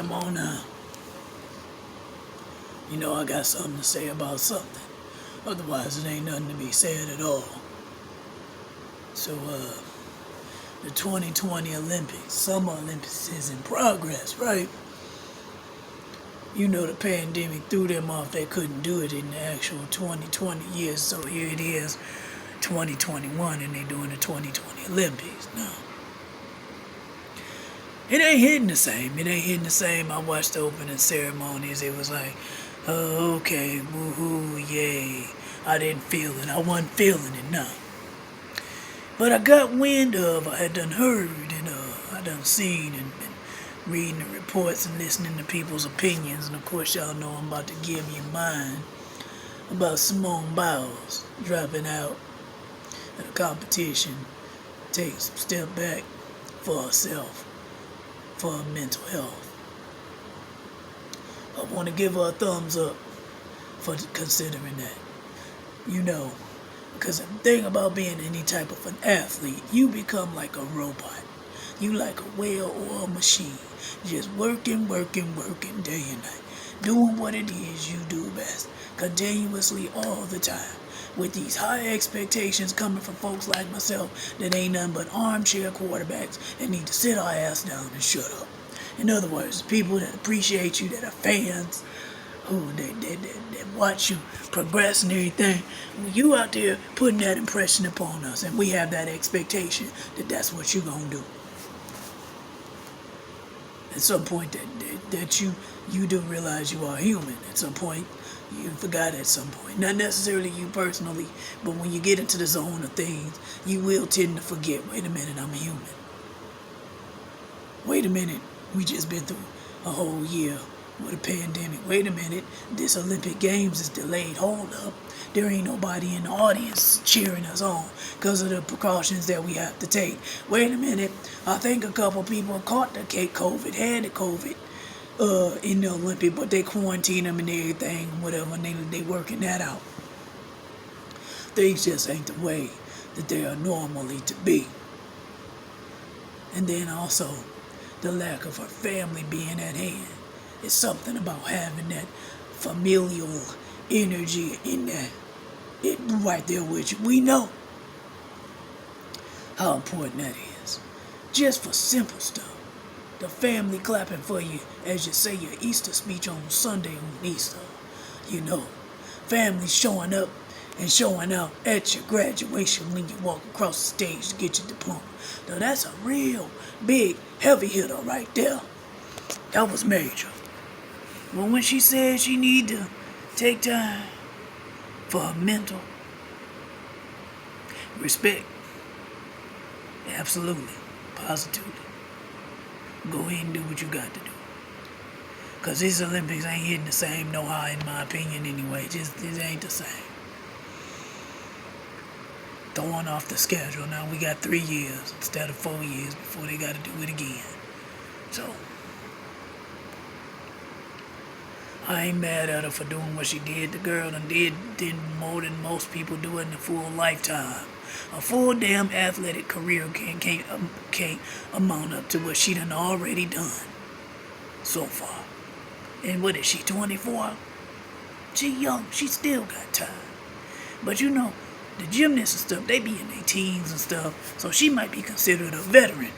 Come on now. You know I got something to say about something. Otherwise, it ain't nothing to be said at all. So, the 2020 Olympics, Summer Olympics is in progress, right? You know the pandemic threw them off. They couldn't do it in the actual 2020 years. So here it is, 2021, and they doing the 2020 Olympics now. It ain't hitting the same. It ain't hitting the same. I watched the opening ceremonies. It was like, oh, okay, woohoo, yay. I didn't feel it. I wasn't feeling it, no. But I got wind of, I had done heard, and I done seen and been reading the reports and listening to people's opinions. And of course, y'all know I'm about to give you mine about Simone Biles dropping out at a competition, take some step back for herself, for her mental health. I want to give her a thumbs up for considering that. You know, because the thing about being any type of an athlete, you become like a robot. You like a well-oiled machine, just working day and night, doing what it is you do best, continuously all the time, with these high expectations coming from folks like myself that ain't nothing but armchair quarterbacks and need to sit our ass down and shut up. In other words, people that appreciate you, that are fans, who that watch you progress and everything, you out there putting that impression upon us, and we have that expectation that that's what you gonna do. At some point that you do realize you are human. At some point, you forgot at some point. Not necessarily you personally, but when you get into the zone of things, you will tend to forget, wait a minute, I'm a human. Wait a minute, we just been through a whole year with a pandemic. Wait a minute, this Olympic Games is delayed. Hold up. There ain't nobody in the audience cheering us on because of the precautions that we have to take. Wait a minute, I think a couple people caught the COVID, had the COVID in the Olympic, but they quarantined them and everything, whatever, and they working that out. Things just ain't the way that they are normally to be. And then also, the lack of her family being at hand. It's something about having that familial energy in that. It right there with you. We know how important that is. Just for simple stuff. The family clapping for you as you say your Easter speech on Sunday on Easter. You know, family showing up and showing out at your graduation when you walk across the stage to get your diploma. Now that's a real big heavy hitter right there. That was major. But when she said she need to take time for her mental respect, absolutely, positively, go ahead and do what you got to do. Because these Olympics ain't hitting the same no how, in my opinion anyway. It ain't the same. Throwing off the schedule. Now we got 3 years instead of 4 years before they got to do it again. So I ain't mad at her for doing what she did. The girl did more than most people do in a full lifetime. A full damn athletic career can't amount up to what she done already done so far. And what is she, 24? She young. She still got time. But you know, the gymnasts and stuff, they be in their teens and stuff, so she might be considered a veteran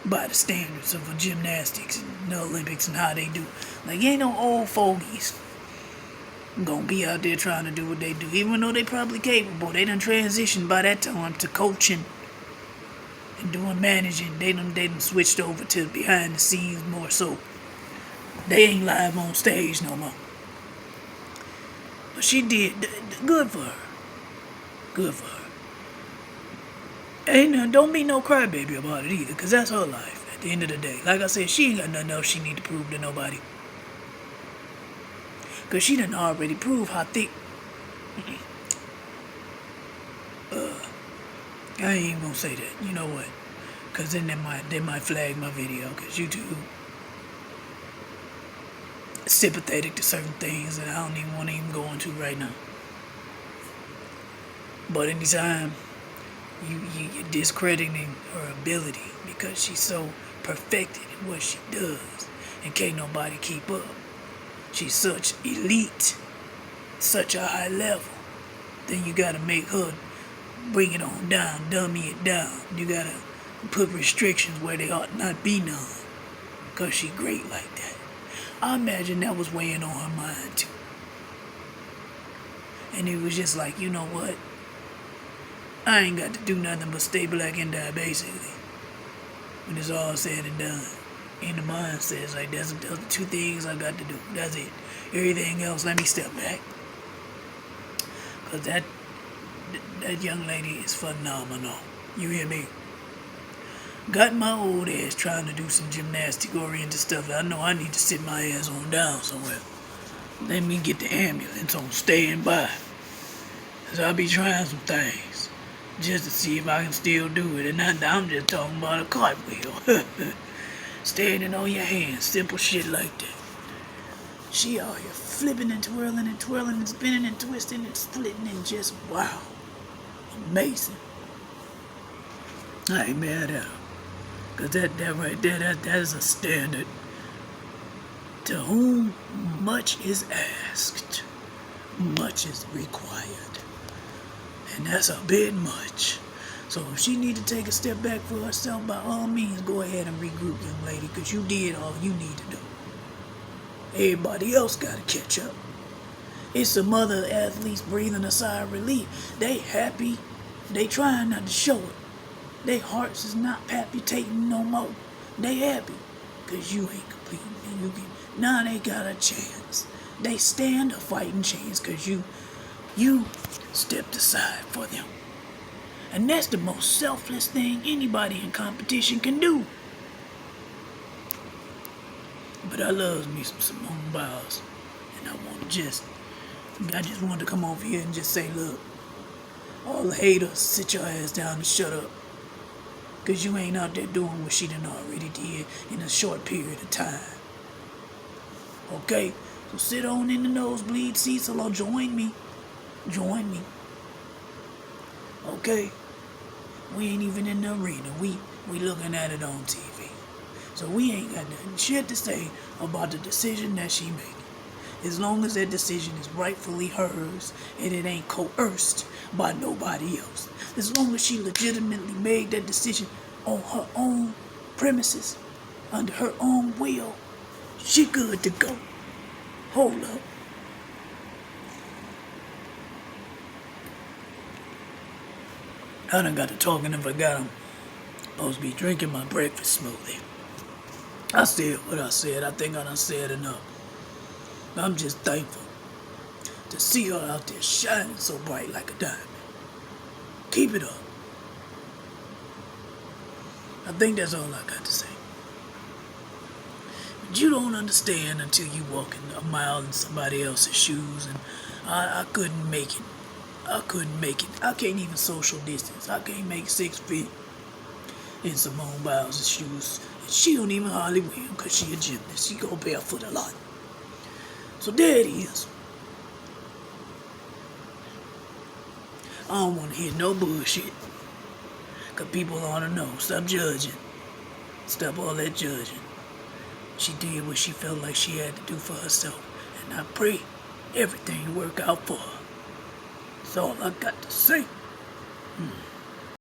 by the standards of gymnastics and the Olympics and how they do. Like, ain't no old fogies gonna be out there trying to do what they do, even though they probably capable. They done transitioned by that time to coaching and doing managing. They done switched over to behind the scenes more so. They ain't live on stage no more. But she did good for her. Good for her. Don't be no crybaby about it either, because that's her life at the end of the day. Like I said, she ain't got nothing else she need to prove to nobody. Because she done already proved how thick. I ain't even gonna say that. You know what? Because then they might flag my video, because YouTube is sympathetic to certain things that I don't even want to even go into right now. But anytime you're discrediting her ability because she's so perfected in what she does, and can't nobody keep up. She's such elite, such a high level. Then you gotta make her bring it on down, dummy it down. You gotta put restrictions where they ought not be none. Cause she great like that. I imagine that was weighing on her mind too. And it was just like, you know what? I ain't got to do nothing but stay black and die, basically. When it's all said and done. And the mind says, like, that's the two things I got to do. That's it. Everything else, let me step back. Because that young lady is phenomenal. You hear me? Got my old ass trying to do some gymnastic-oriented stuff. I know I need to sit my ass on down somewhere. Let me get the ambulance on standby. Because I'll be trying some things. Just to see if I can still do it. And I'm just talking about a cartwheel. Standing on your hands. Simple shit like that. She out here flipping and twirling and spinning and twisting and splitting and just wow. Amazing. I ain't mad at her. Because that right there, that is a standard. To whom much is asked, much is required. And that's a bit much. So if she need to take a step back for herself, by all means, go ahead and regroup, young lady, because you did all you need to do. Everybody else got to catch up. It's some other athletes breathing a sigh of relief. They happy. They trying not to show it. Their hearts is not palpitating no more. They happy. Because you ain't completing. And now they got a chance. They stand a fighting chance because you stepped aside for them. And that's the most selfless thing anybody in competition can do. But I love me some Simone Biles. And I just want to come over here and just say, look, all the haters, sit your ass down and shut up. Because you ain't out there doing what she done already did in a short period of time. Okay? So sit on in the nosebleed seats or join me. Join me. Okay? We ain't even in the arena. We looking at it on TV. So we ain't got nothing shit to say about the decision that she making. As long as that decision is rightfully hers and it ain't coerced by nobody else. As long as she legitimately made that decision on her own premises, under her own will, she good to go. Hold up. I done got to talking and forgot I'm supposed to be drinking my breakfast smoothie. I said what I said. I think I done said enough. I'm just thankful to see her out there shining so bright like a diamond. Keep it up. I think that's all I got to say. But you don't understand until you walk in a mile in somebody else's shoes, and I couldn't make it. I can't even social distance. I can't make 6 feet in Simone Biles' shoes. And she don't even hardly wear them because she a gymnast. She go barefoot a lot. So there it is. I don't want to hear no bullshit. Because people ought to know. Stop judging. Stop all that judging. She did what she felt like she had to do for herself. And I pray everything work out for her. That's all I got to say.